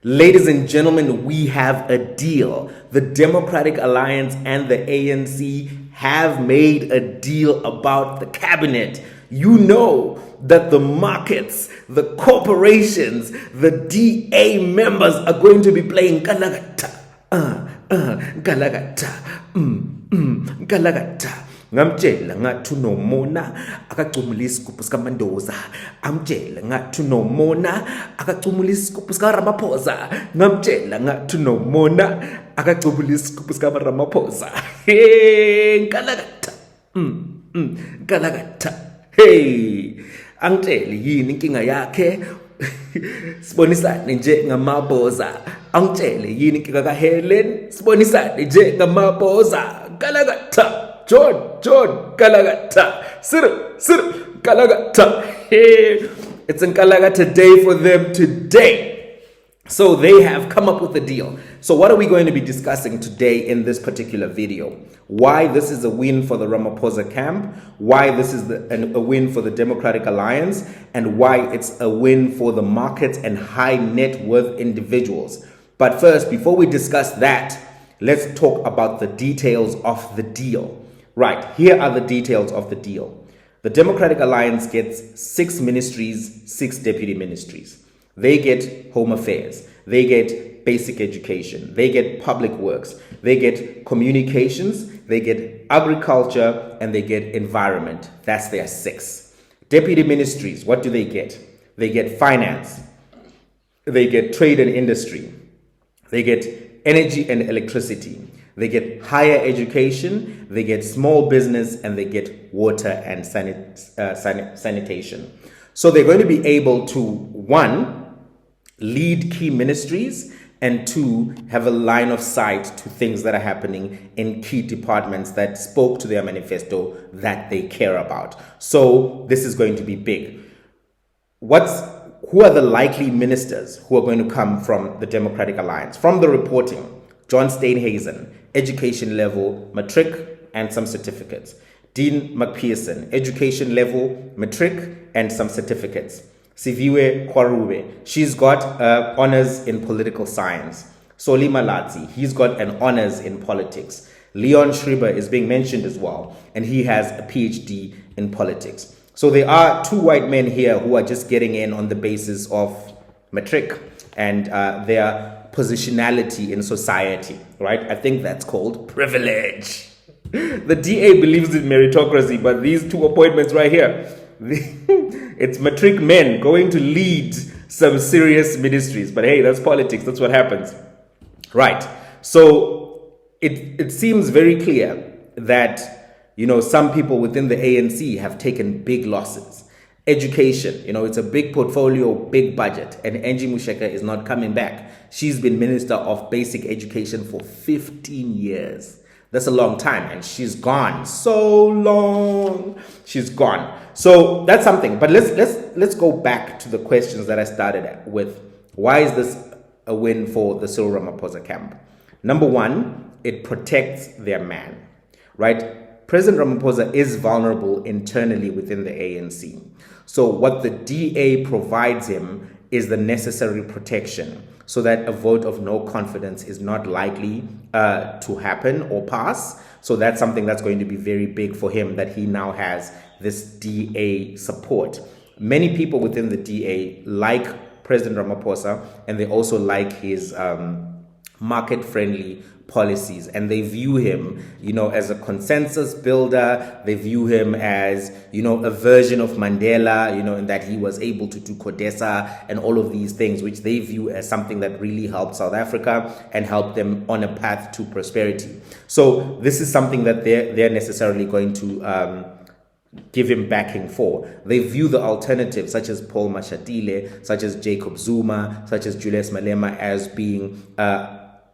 Ladies and gentlemen, we have a deal. The Democratic Alliance and the ANC have made a deal about the cabinet. You know that the markets, the corporations, the DA members are going to be playing Galagata. Galagata. Galagata. Ngamtshela ngathi unomona akacumula isigubhu sikaMandoza, amtshela ngathi unomona akacumula isigubhu sikaRamaphosa, ngamtshela ngathi unomona akacumula isigubhu sikaRamaphosa. Hey, nkalakatha. Nkalakatha. Hey, angitshele yini inkinga yakhe? Sibonisane nje ngamaboza. Angitshele yini inkinga kaHelen? Sibonisane nje ngamaboza. Nkalakatha. John, Kalagata. Sir, Kalagata. Hey, it's in Kalagata day for them today. So they have come up with a deal. So what are we going to be discussing today in this particular video? Why this is a win for the Ramaphosa camp, why this is a win for the Democratic Alliance, and why it's a win for the markets and high net worth individuals. But first, before we discuss that, let's talk about the details of the deal. Right, here are the details of the deal. The Democratic Alliance gets 6 ministries, 6 deputy ministries. They get home affairs, they get basic education, they get public works, they get communications, they get agriculture, and they get environment. That's their 6. Deputy ministries, what do they get? They get finance, they get trade and industry, they get energy and electricity, they get higher education, they get small business, and they get water and sanitation. So they're going to be able to, 1, lead key ministries, and 2, have a line of sight to things that are happening in key departments that spoke to their manifesto that they care about. So this is going to be big. Who are the likely ministers who are going to come from the Democratic Alliance? From the reporting, John Steenhuisen, education level, matric, and some certificates. Dean McPherson, education level, matric, and some certificates. Siviwe Kwarube, she's got honors in political science. Soli Malatsi, he's got an honors in politics. Leon Schreiber is being mentioned as well, and he has a PhD in politics. So there are 2 white men here who are just getting in on the basis of matric and their positionality in society, right? I think that's called privilege. The DA believes in meritocracy, but these 2 appointments right here, it's matric men going to lead some serious ministries. But hey, that's politics. That's what happens. Right. So it seems very clear that, some people within the ANC have taken big losses. Education, it's a big portfolio, big budget, and Angie Musheka is not coming back. She's been Minister of Basic Education for 15 years. That's a long time, and she's gone. So long. She's gone. So that's something. But let's go back to the questions that I started with. Why is this a win for the Cyril Ramaphosa camp? Number 1, it protects their man, right? President Ramaphosa is vulnerable internally within the ANC. So what the DA provides him is the necessary protection so that a vote of no confidence is not likely to happen or pass. So that's something that's going to be very big for him, that he now has this DA support. Many people within the DA like President Ramaphosa, and they also like his market-friendly policies, and they view him, as a consensus builder. They view him as, a version of Mandela, in that he was able to do CODESA and all of these things, which they view as something that really helped South Africa and helped them on a path to prosperity. So this is something that they're necessarily going to give him backing for. They view the alternatives, such as Paul Mashatile, such as Jacob Zuma, such as Julius Malema, as being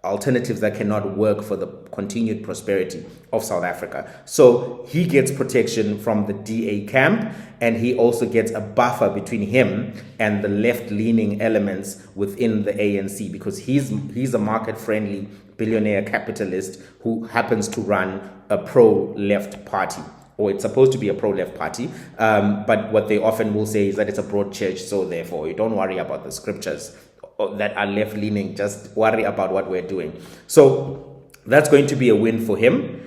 alternatives that cannot work for the continued prosperity of South Africa. So he gets protection from the DA camp, and he also gets a buffer between him and the left-leaning elements within the ANC, because he's a market-friendly billionaire capitalist who happens to run a pro-left party, or it's supposed to be a pro-left party, but what they often will say is that it's a broad church, so therefore you don't worry about the scriptures that are left-leaning just worry about what we're doing. So that's going to be a win for him.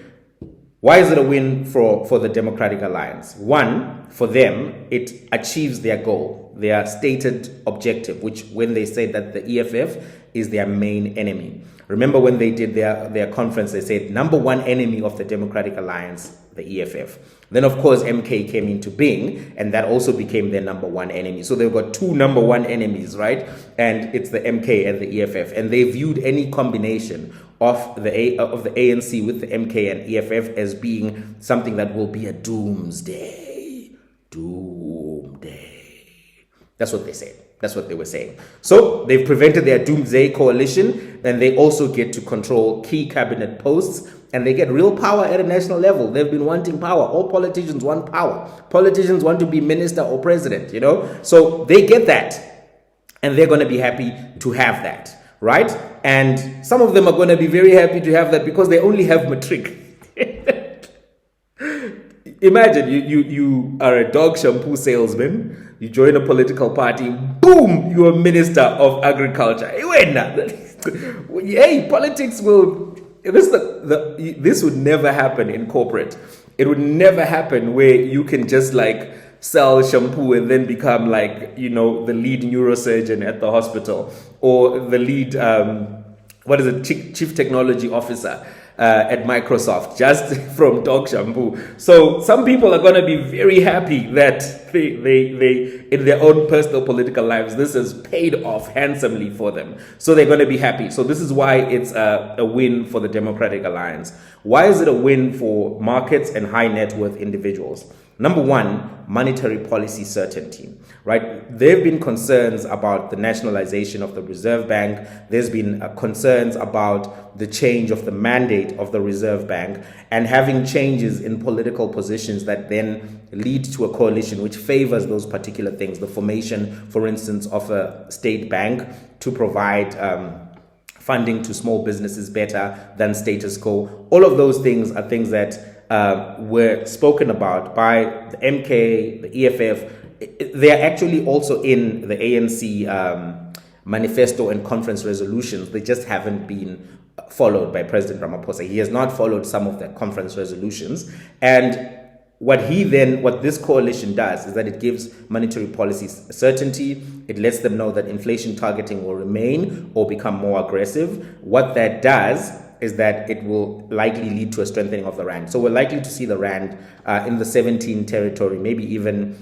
Why is it a win for the Democratic Alliance? One, for them, it achieves their goal, their stated objective, which when they say that the EFF is their main enemy. Remember when they did their conference, they said number one enemy of the Democratic Alliance, the EFF. Then, of course, MK came into being, and that also became their number one enemy. So they've got two number one enemies, right? And it's the MK and the EFF. And they viewed any combination of the ANC with the MK and EFF as being something that will be a doomsday. Doomsday. That's what they said. That's what they were saying. So they've prevented their doomsday coalition, and they also get to control key cabinet posts, and they get real power at a national level. They've been wanting power. All politicians want power. Politicians want to be minister or president, So they get that, and they're going to be happy to have that, right? And some of them are going to be very happy to have that because they only have matric. Imagine you are a dog shampoo salesman, you join a political party, boom, you're a minister of agriculture. Hey, politics will... This would never happen in corporate. It would never happen where you can just like sell shampoo and then become like, the lead neurosurgeon at the hospital or the lead, chief technology officer at Microsoft just from dog shampoo. So some people are going to be very happy that they in their own personal political lives, this has paid off handsomely for them. So they're going to be happy. So this is why it's a win for the Democratic Alliance. Why is it a win for markets and high net worth individuals? Number one, monetary policy certainty, right? There have been concerns about the nationalization of the Reserve Bank. There's been concerns about the change of the mandate of the Reserve Bank and having changes in political positions that then lead to a coalition which favors those particular things. The formation, for instance, of a state bank to provide funding to small businesses better than status quo. All of those things are things that were spoken about by the MK, the EFF. They are actually also in the ANC manifesto and conference resolutions. They just haven't been followed by President Ramaphosa. He has not followed some of the conference resolutions. And what this coalition does is that it gives monetary policy certainty. It lets them know that inflation targeting will remain or become more aggressive. What that does is that it will likely lead to a strengthening of the rand. So we're likely to see the rand in the 17 territory, maybe even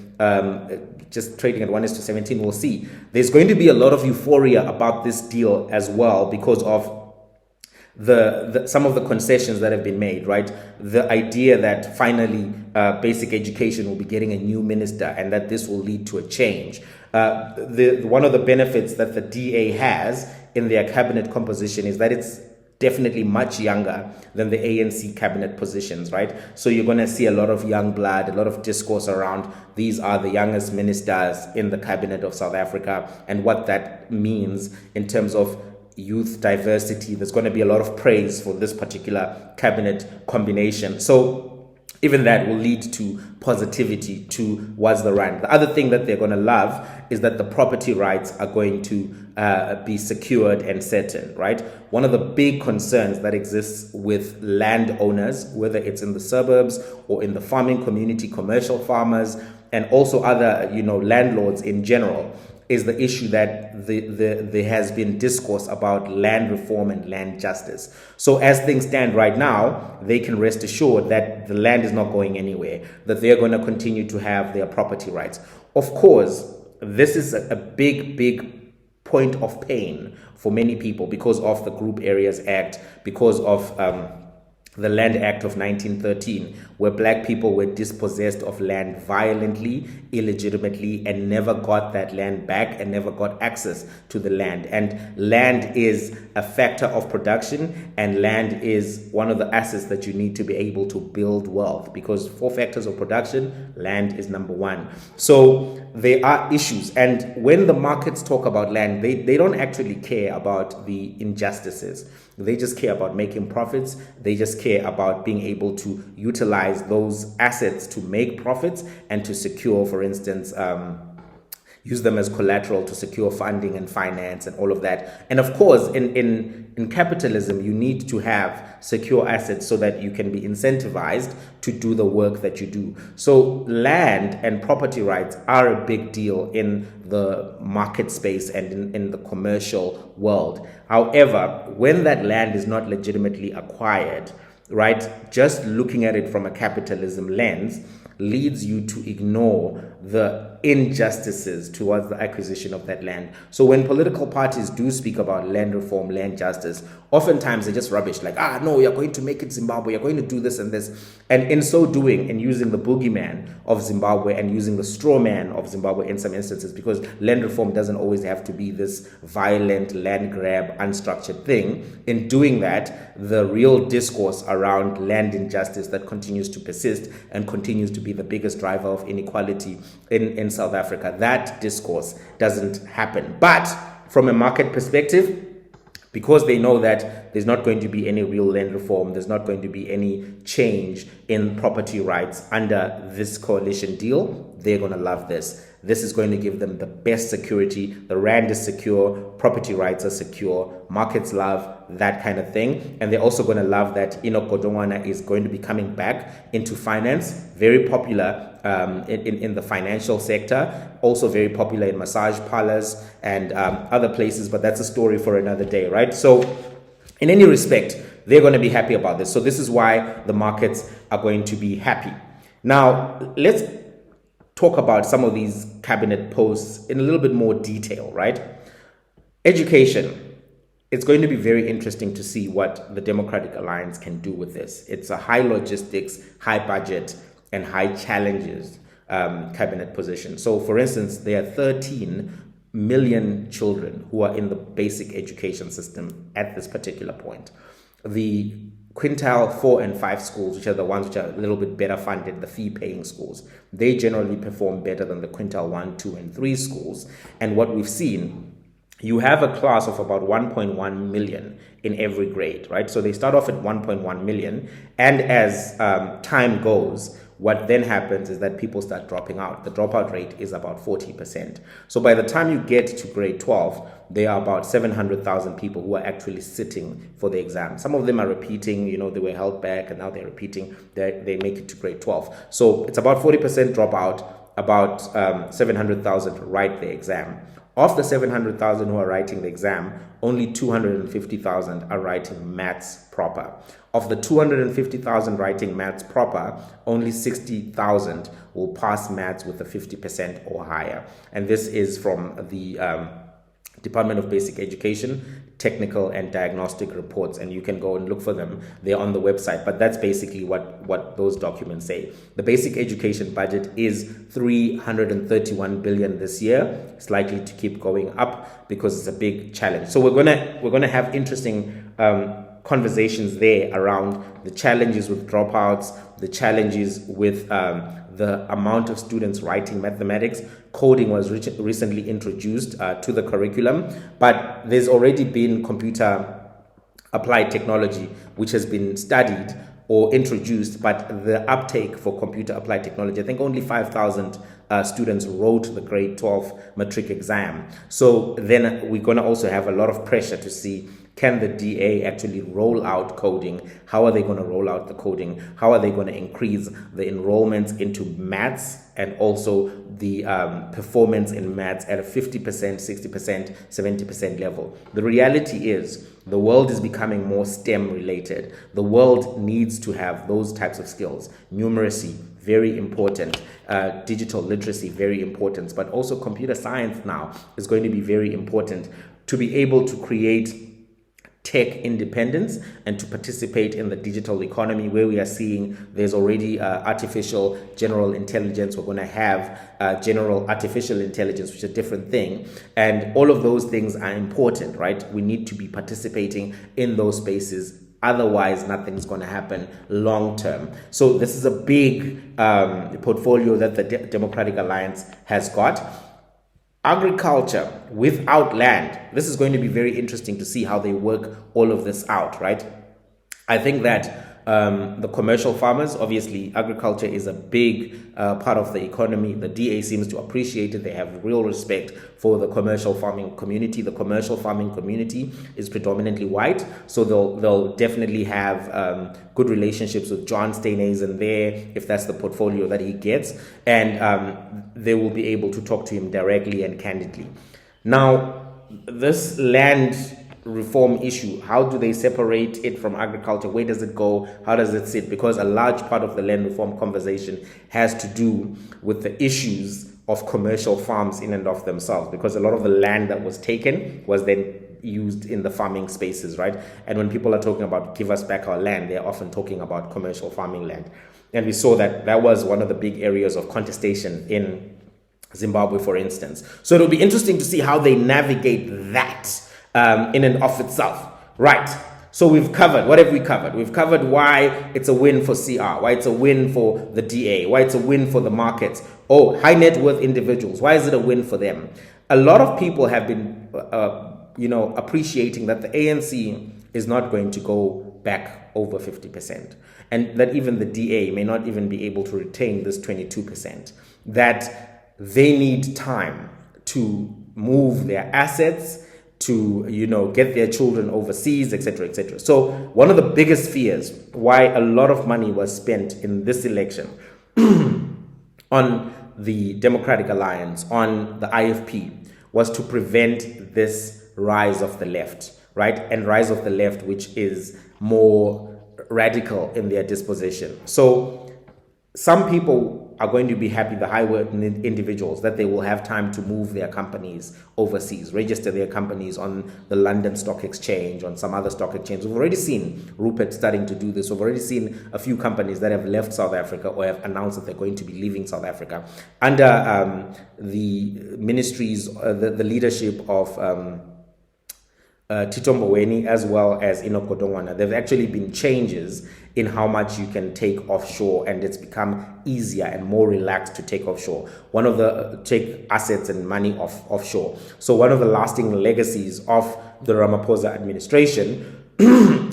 just trading at 1:17. We'll see. There's going to be a lot of euphoria about this deal as well because of some of the concessions that have been made, right? The idea that finally basic education will be getting a new minister and that this will lead to a change. One of the benefits that the DA has in their cabinet composition is that it's definitely much younger than the ANC cabinet positions, right? So you're going to see a lot of young blood, a lot of discourse around these are the youngest ministers in the cabinet of South Africa and what that means in terms of youth diversity. There's going to be a lot of praise for this particular cabinet combination. So even that will lead to positivity towards the rand. The other thing that they're going to love is that the property rights are going to be secured and certain, right? One of the big concerns that exists with landowners, whether it's in the suburbs or in the farming community, commercial farmers, and also other, landlords in general, is the issue that there has been discourse about land reform and land justice. So as things stand right now, they can rest assured that the land is not going anywhere, that they're going to continue to have their property rights. Of course, this is a big point of pain for many people because of the Group Areas Act, because of the Land Act of 1913, where black people were dispossessed of land violently, illegitimately, and never got that land back and never got access to the land. And land is a factor of production, and land is one of the assets that you need to be able to build wealth, because 4 factors of production, land is number 1. So there are issues, and when the markets talk about land, they don't actually care about the injustices. They just care about making profits. They just care about being able to utilize those assets to make profits and to secure, for instance, use them as collateral to secure funding and finance and all of that. And of course, in capitalism, you need to have secure assets so that you can be incentivized to do the work that you do. So land and property rights are a big deal in the market space and in the commercial world. However, when that land is not legitimately acquired, right, just looking at it from a capitalism lens leads you to ignore the injustices towards the acquisition of that land. So when political parties do speak about land reform, land justice, oftentimes they're just rubbish, like, no, you're going to make it Zimbabwe, you're going to do this and this. And in so doing, and using the boogeyman of Zimbabwe and using the straw man of Zimbabwe in some instances, because land reform doesn't always have to be this violent land grab, unstructured thing. In doing that, the real discourse around land injustice that continues to persist and continues to be the biggest driver of inequality in South Africa, that discourse doesn't happen. But from a market perspective, because they know that there's not going to be any real land reform, there's not going to be any change in property rights under this coalition deal, they're going to love this. This is going to give them the best security. The rand is secure, property rights are secure, markets love that kind of thing. And they're also going to love that Enoch Godongwana is going to be coming back into finance, very popular in the financial sector, also very popular in massage parlors and other places, but that's a story for another day, right? So in any respect, they're going to be happy about this. So this is why the markets are going to be happy. Now, let's talk about some of these cabinet posts in a little bit more detail, right? Education. It's going to be very interesting to see what the Democratic Alliance can do with this. It's a high logistics, high budget, and high challenges cabinet position. So, for instance, there are 13 million children who are in the basic education system at this particular point. The quintile 4 and 5 schools, which are the ones which are a little bit better funded, the fee-paying schools, they generally perform better than the quintile 1, 2, and 3 schools. And what we've seen, you have a class of about 1.1 million in every grade, right? So they start off at 1.1 million, and as time goes, what then happens is that people start dropping out. The dropout rate is about 40%. So by the time you get to grade 12, there are about 700,000 people who are actually sitting for the exam. Some of them are repeating, they were held back and now they're repeating, they make it to grade 12. So it's about 40% dropout, about 700,000 write the exam. Of the 700,000 who are writing the exam, only 250,000 are writing maths proper. Of the 250,000 writing maths proper, only 60,000 will pass maths with a 50% or higher. And this is from the Department of Basic Education, technical and diagnostic reports, and you can go and look for them. They're on the website, but that's basically what those documents say. The basic education budget is 331 billion this year. It's likely to keep going up because it's a big challenge. So we're gonna have interesting conversations there around the challenges with dropouts, the challenges with the amount of students writing mathematics. Coding was recently introduced to the curriculum, but there's already been computer applied technology which has been studied or introduced, but the uptake for computer applied technology, I think only 5,000 students wrote the grade 12 matric exam. So then we're going to also have a lot of pressure to see, can the DA actually roll out coding? How are they going to roll out the coding? How are they going to increase the enrollments into maths and also the performance in maths at a 50%, 60%, 70% level? The reality is the world is becoming more STEM related. The world needs to have those types of skills. Numeracy, very important. Digital literacy, very important. But also computer science now is going to be very important to be able to create tech independence and to participate in the digital economy, where we are seeing there's already artificial general intelligence. We're going to have general artificial intelligence, which is a different thing. And all of those things are important, right? We need to be participating in those spaces. Otherwise, nothing's going to happen long term. So this is a big portfolio that the Democratic Alliance has got. Agriculture without land. This is going to be very interesting to see how they work all of this out, right? I think that the commercial farmers. Obviously, agriculture is a big part of the economy. The DA seems to appreciate it. They have real respect for the commercial farming community. The commercial farming community is predominantly white, so they'll definitely have good relationships with John Steenhuisen there, if that's the portfolio that he gets, and they will be able to talk to him directly and candidly. Now, this land reform issue, how do they separate it from agriculture? Where does it go? How does it sit? Because a large part of the land reform conversation has to do with the issues of commercial farms in and of themselves, because a lot of the land that was taken was then used in the farming spaces, right? And when people are talking about give us back our land, they're often talking about commercial farming land. And we saw that that was one of the big areas of contestation in Zimbabwe, for instance. So it'll be interesting to see how they navigate that in and of itself. Right. So we've covered, what have we covered? We've covered why it's a win for CR, why it's a win for the DA, why it's a win for the markets. Oh, high net worth individuals, why is it a win for them? A lot of people have been, appreciating that the ANC is not going to go back over 50%, and that even the DA may not even be able to retain this 22%, that they need time to move their assets, to get their children overseas, etc., etc. So one of the biggest fears why a lot of money was spent in this election on the Democratic Alliance, on the IFP, was to prevent this rise of the left, right? And rise of the left, which is more radical in their disposition. So some people are going to be happy, the high-worth individuals, that they will have time to move their companies overseas, register their companies on the London Stock Exchange, on some other stock exchange. We've already seen Rupert starting to do this. We've already seen a few companies that have left South Africa or have announced that they're going to be leaving South Africa under the ministries, the leadership of Tito Mboweni as well as Enoch Godongwana. There have actually been changes in how much you can take offshore, and it's become easier and more relaxed to take offshore. One of the take assets and money offshore. So one of the lasting legacies of the Ramaphosa administration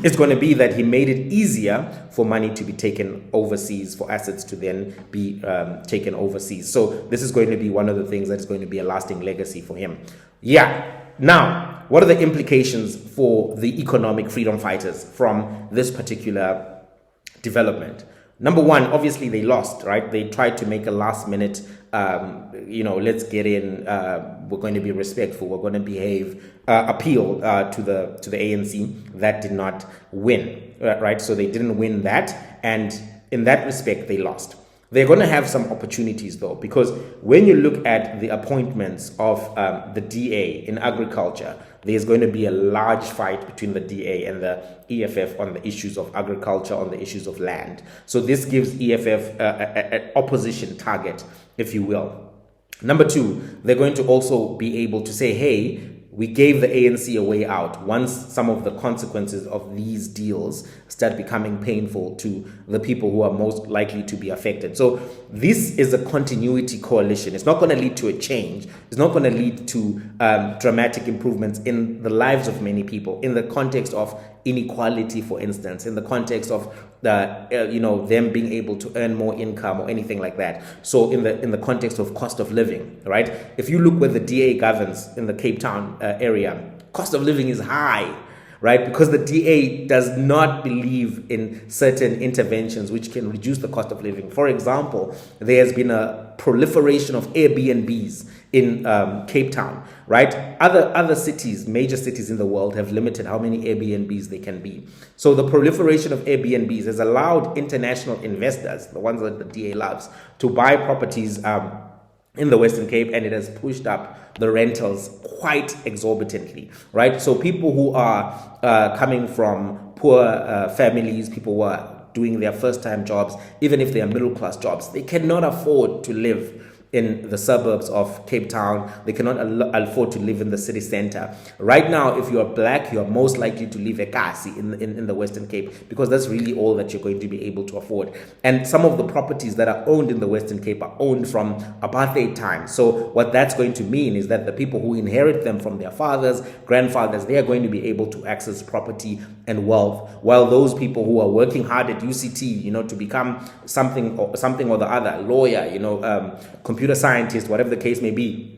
is going to be that he made it easier for money to be taken overseas, for assets to then be taken overseas. So this is going to be one of the things that's going to be a lasting legacy for him. Yeah. Now, what are the implications for the economic freedom fighters from this particular development? Number one, obviously they lost, right? They tried to make a last minute, let's get in, we're going to be respectful, we're going to behave, appeal to the ANC. That did not win, right? So they didn't win that, and in that respect, they lost. They're going to have some opportunities, though, because when you look at the appointments of the DA in agriculture, there's going to be a large fight between the DA and the EFF on the issues of agriculture, on the issues of land. So this gives EFF an opposition target, if you will. Number two, they're going to also be able to say, hey, we gave the ANC a way out once some of the consequences of these deals start becoming painful to the people who are most likely to be affected. So this is a continuity coalition. It's not going to lead to a change. It's not going to lead to dramatic improvements in the lives of many people, in the context of inequality, for instance, in the context of them being able to earn more income or anything like that. So in the context of cost of living, right? If you look where the DA governs in the Cape Town area, cost of living is high, right? Because the DA does not believe in certain interventions which can reduce the cost of living. For example, there has been a proliferation of Airbnbs in Cape Town, right? Other cities, major cities in the world, have limited how many Airbnbs they can be. So the proliferation of Airbnbs has allowed international investors, the ones that the DA loves, to buy properties in the Western Cape, and it has pushed up the rentals quite exorbitantly, right? So people who are coming from poor families, people who are doing their first-time jobs, even if they are middle-class jobs, they cannot afford to live in the suburbs of Cape Town. They cannot afford to live in the city center. Right now, if you are black, you are most likely to live ekasi in the Western Cape, because that's really all that you're going to be able to afford. And some of the properties that are owned in the Western Cape are owned from apartheid times. So what that's going to mean is that the people who inherit them from their fathers, grandfathers, they are going to be able to access property and wealth, while those people who are working hard at UCT, to become something or the other, lawyer, computer scientist, whatever the case may be,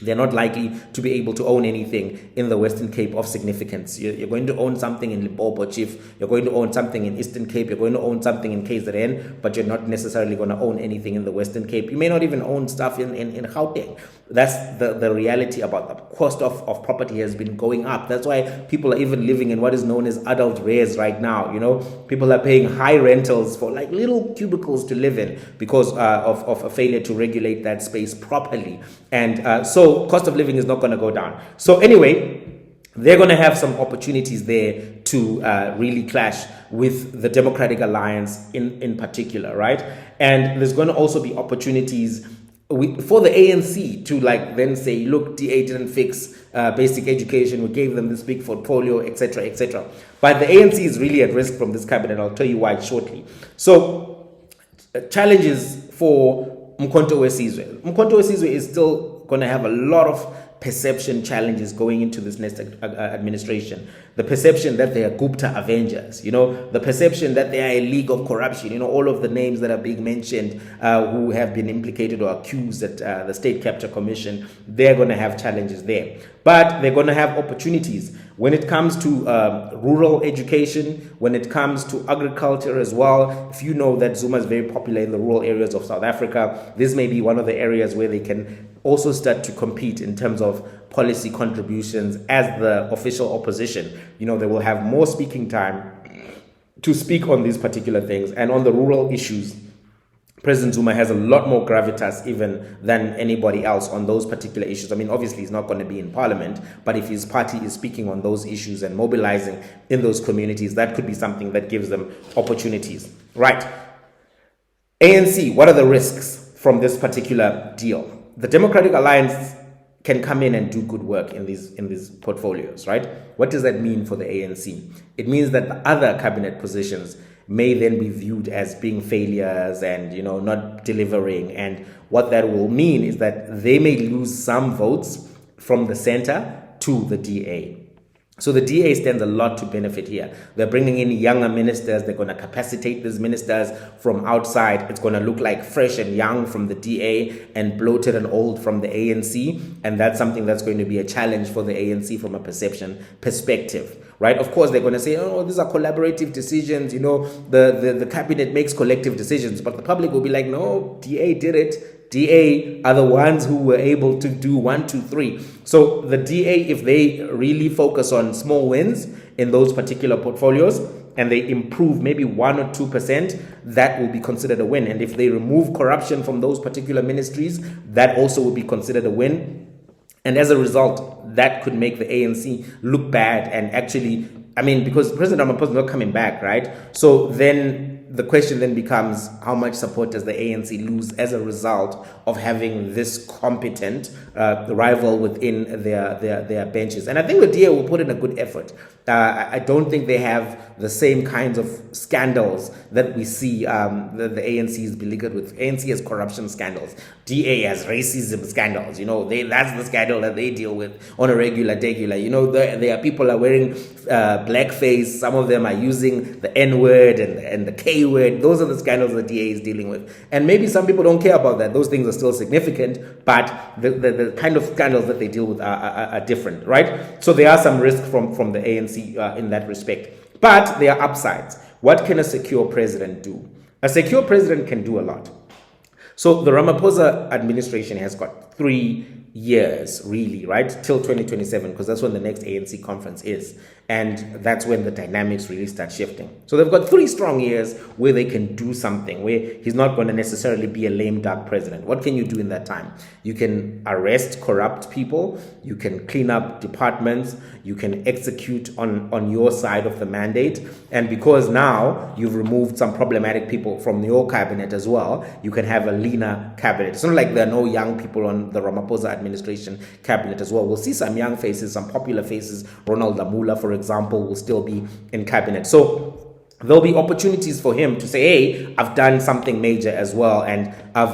they're not likely to be able to own anything in the Western Cape of significance. You're going to own something in Limpopo, Chief. You're going to own something in Eastern Cape. You're going to own something in KZN, but you're not necessarily going to own anything in the Western Cape. You may not even own stuff in Gauteng. That's the reality about the cost of property has been going up. That's why people are even living in what is known as adult res right now. People are paying high rentals for like little cubicles to live in because of a failure to regulate that space properly. And so cost of living is not going to go down. So anyway, they're going to have some opportunities there to really clash with the Democratic Alliance in particular, right? And there's going to also be opportunities for the ANC to then say, look, DA didn't fix basic education, we gave them this big portfolio, etc., etc. But the ANC is really at risk from this cabinet. I'll tell you why shortly. So challenges for Mkhonto Wesizwe. Mkhonto Wesizwe is still going to have a lot of perception challenges going into this next administration. The perception that they are Gupta Avengers, the perception that they are a league of corruption, all of the names that are being mentioned who have been implicated or accused at the State Capture Commission, they're going to have challenges there. But they're going to have opportunities when it comes to rural education, when it comes to agriculture as well. If you know that Zuma is very popular in the rural areas of South Africa, this may be one of the areas where they can also start to compete in terms of policy contributions as the official opposition. They will have more speaking time to speak on these particular things. And on the rural issues, President Zuma has a lot more gravitas even than anybody else on those particular issues. I mean, obviously he's not going to be in parliament, but if his party is speaking on those issues and mobilizing in those communities, that could be something that gives them opportunities. Right. ANC, what are the risks from this particular deal? The Democratic Alliance can come in and do good work in these portfolios, right? What does that mean for the ANC? It means that the other cabinet positions may then be viewed as being failures and, not delivering. And what that will mean is that they may lose some votes from the center to the DA. So the DA stands a lot to benefit here. They're bringing in younger ministers. They're going to capacitate these ministers from outside. It's going to look like fresh and young from the DA and bloated and old from the ANC. And that's something that's going to be a challenge for the ANC from a perception perspective. Right? Of course, they're going to say, oh, these are collaborative decisions. The cabinet makes collective decisions. But the public will be like, no, DA did it. DA are the ones who were able to do 1, 2, 3. So the DA, if they really focus on small wins in those particular portfolios and they improve maybe 1 or 2%, that will be considered a win. And if they remove corruption from those particular ministries, that also will be considered a win. And as a result, that could make the ANC look bad. And actually, because President Ramaphosa is not coming back, right? So then the question then becomes, how much support does the ANC lose as a result of having this competent rival within their benches? And I think the DA will put in a good effort. I don't think they have the same kinds of scandals that we see the ANC is beleaguered with. ANC has corruption scandals. DA has racism scandals. That's the scandal that they deal with on a regular. There are people are wearing blackface. Some of them are using the N-word and the K-word. Those are the scandals the DA is dealing with. And maybe some people don't care about that. Those things are still significant, but the kind of scandals that they deal with are different, right? So there are some risks from the ANC in that respect. But there are upsides. What can a secure president do? A secure president can do a lot. So the Ramaphosa administration has got 3 years, really, right? Till 2027, because that's when the next ANC conference is. And that's when the dynamics really start shifting. So they've got 3 strong years where they can do something, where he's not going to necessarily be a lame duck president. What can you do in that time? You can arrest corrupt people. You can clean up departments. You can execute on your side of the mandate. And because now you've removed some problematic people from your cabinet as well, you can have a leaner cabinet. It's not like there are no young people on the Ramaphosa administration cabinet as well. We'll see some young faces, some popular faces. Ronald Lamula, for example, will still be in cabinet. So there'll be opportunities for him to say, hey, I've done something major as well, and I've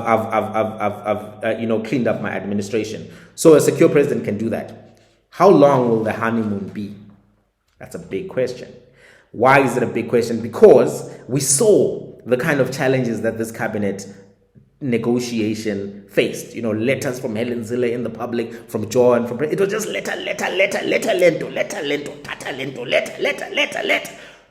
cleaned up my administration. So a secure president can do that. How long will the honeymoon be? That's a big question. Why is it a big question? Because we saw the kind of challenges that this cabinet negotiation faced. Letters from Helen Zille in the public, from John, it was just letter,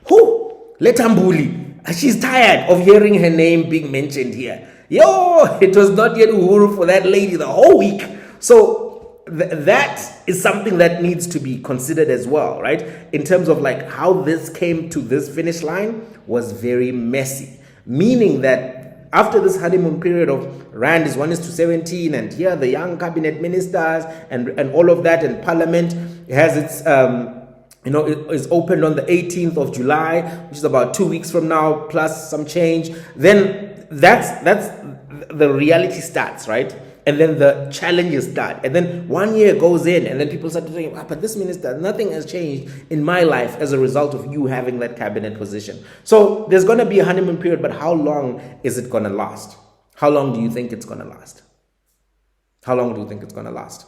who? Letambuli. She's tired of hearing her name being mentioned here. It was not yet Uhuru for that lady the whole week. So that is something that needs to be considered as well, right? In terms of like how this came to this finish line was very messy, meaning that after this honeymoon period of Rand is 1:17, and here the young cabinet ministers and all of that, and Parliament has its it is opened on the 18th of July, which is about 2 weeks from now, plus some change. Then that's the reality starts, right? And then the challenges start. And then 1 year goes in, and then people start to think, but this minister, nothing has changed in my life as a result of you having that cabinet position. So there's going to be a honeymoon period, but how long is it going to last? How long do you think it's going to last? How long do you think it's going to last?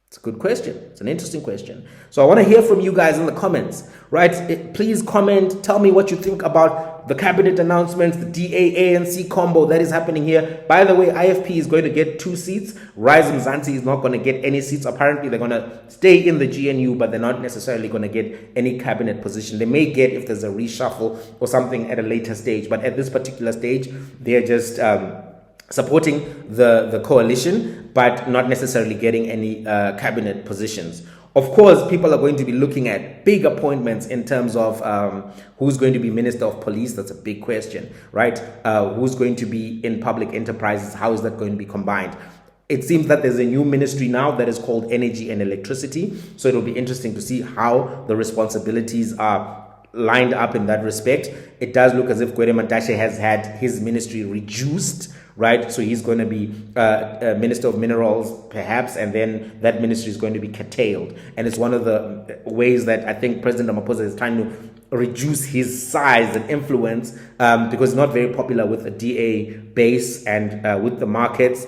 It's a good question. It's an interesting question. So I want to hear from you guys in the comments, right? Please comment. Tell me what you think about the cabinet announcements, the DA-ANC combo that is happening here. By the way, IFP is going to get 2 seats. Rise Mzansi is not going to get any seats. Apparently, they're going to stay in the GNU, but they're not necessarily going to get any cabinet position. They may get if there's a reshuffle or something at a later stage. But at this particular stage, they're just supporting the coalition, but not necessarily getting any cabinet positions. Of course, people are going to be looking at big appointments in terms of who's going to be Minister of Police. That's a big question, right? Who's going to be in public enterprises? How is that going to be combined? It seems that there's a new ministry now that is called Energy and Electricity. So it'll be interesting to see how the responsibilities are lined up in that respect. It does look as if Gwede Mantashe has had his ministry reduced, right? So he's going to be Minister of Minerals, perhaps, and then that ministry is going to be curtailed. And it's one of the ways that I think President Ramaphosa is trying to reduce his size and influence because he's not very popular with the DA base and with the markets.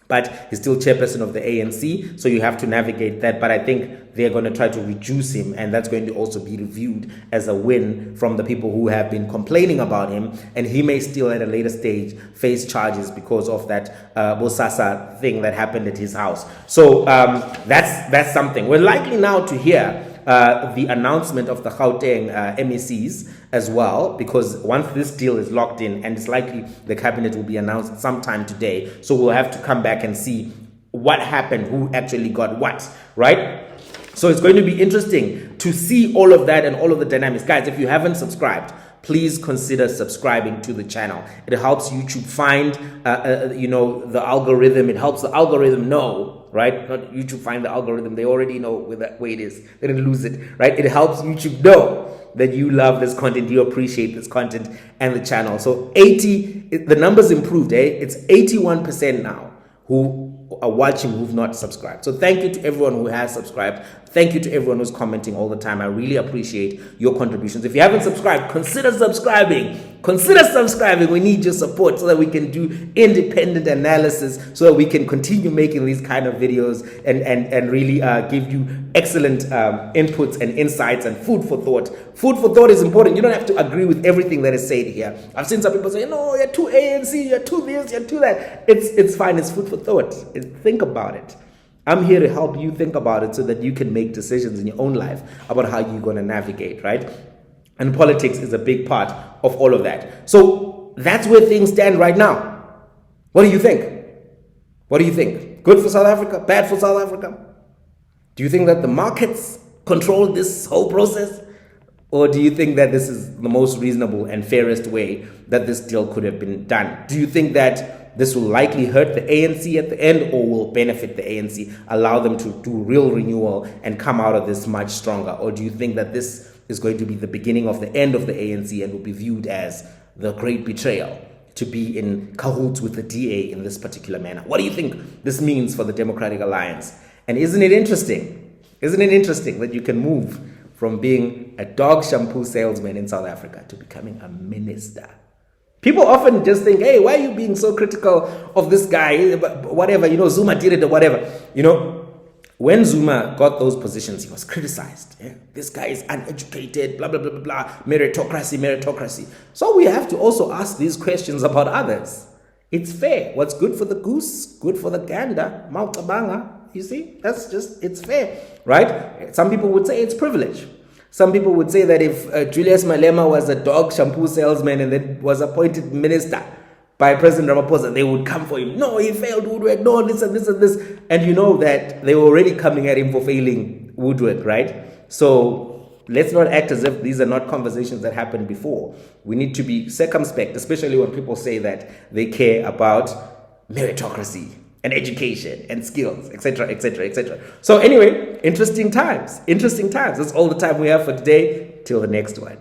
But he's still chairperson of the ANC, so you have to navigate that. But I think they're going to try to reduce him, and that's going to also be reviewed as a win from the people who have been complaining about him. And he may still, at a later stage, face charges because of that Bosasa thing that happened at his house. So that's something. We're likely now to hear the announcement of the Gauteng MECs as well, because once this deal is locked in, and it's likely the cabinet will be announced sometime today, so we'll have to come back and see what happened, who actually got what, right? So it's going to be interesting to see all of that and all of the dynamics. Guys, if you haven't subscribed, please consider subscribing to the channel. It helps YouTube find, the algorithm. It helps the algorithm know, right? Not YouTube find the algorithm. They already know where it is. They didn't lose it, right? It helps YouTube know that you love this content, you appreciate this content and the channel. So the numbers improved, It's 81% now who are watching who've not subscribed. So thank you to everyone who has subscribed. Thank you to everyone who's commenting all the time. I really appreciate your contributions. If you haven't subscribed, consider subscribing. Consider subscribing. We need your support so that we can do independent analysis, so that we can continue making these kind of videos and really give you excellent inputs and insights and food for thought. Food for thought is important. You don't have to agree with everything that is said here. I've seen some people say, no, you're too ANC, you're too this, you're too that. It's fine. It's food for thought. Think about it. I'm here to help you think about it so that you can make decisions in your own life about how you're going to navigate, right? And politics is a big part of all of that. So that's where things stand right now. What do you think? What do you think? Good for South Africa, bad for South Africa? Do you think that the markets control this whole process? Or do you think that this is the most reasonable and fairest way that this deal could have been done? Do you think that this will likely hurt the ANC at the end, or will benefit the ANC, allow them to do real renewal and come out of this much stronger? Or do you think that this is going to be the beginning of the end of the ANC and will be viewed as the great betrayal to be in cahoots with the DA in this particular manner? What do you think this means for the Democratic Alliance? And isn't it interesting? Isn't it interesting that you can move from being a dog shampoo salesman in South Africa to becoming a minister? People often just think, hey, why are you being so critical of this guy? Whatever, Zuma did it or whatever. When Zuma got those positions, he was criticized. Yeah? This guy is uneducated, blah, blah, blah, blah, blah, meritocracy. So we have to also ask these questions about others. It's fair. What's good for the goose, good for the gander, mautabanga. You see, it's fair, right? Some people would say it's privilege. Some people would say that if Julius Malema was a dog shampoo salesman and then was appointed minister by President Ramaphosa, they would come for him. No, he failed Woodwork. No, this and this and this. And you know that they were already coming at him for failing Woodwork, right? So let's not act as if these are not conversations that happened before. We need to be circumspect, especially when people say that they care about meritocracy and education and skills, etc., etc., etc. So anyway, interesting times. That's all the time we have for today. Till the next one.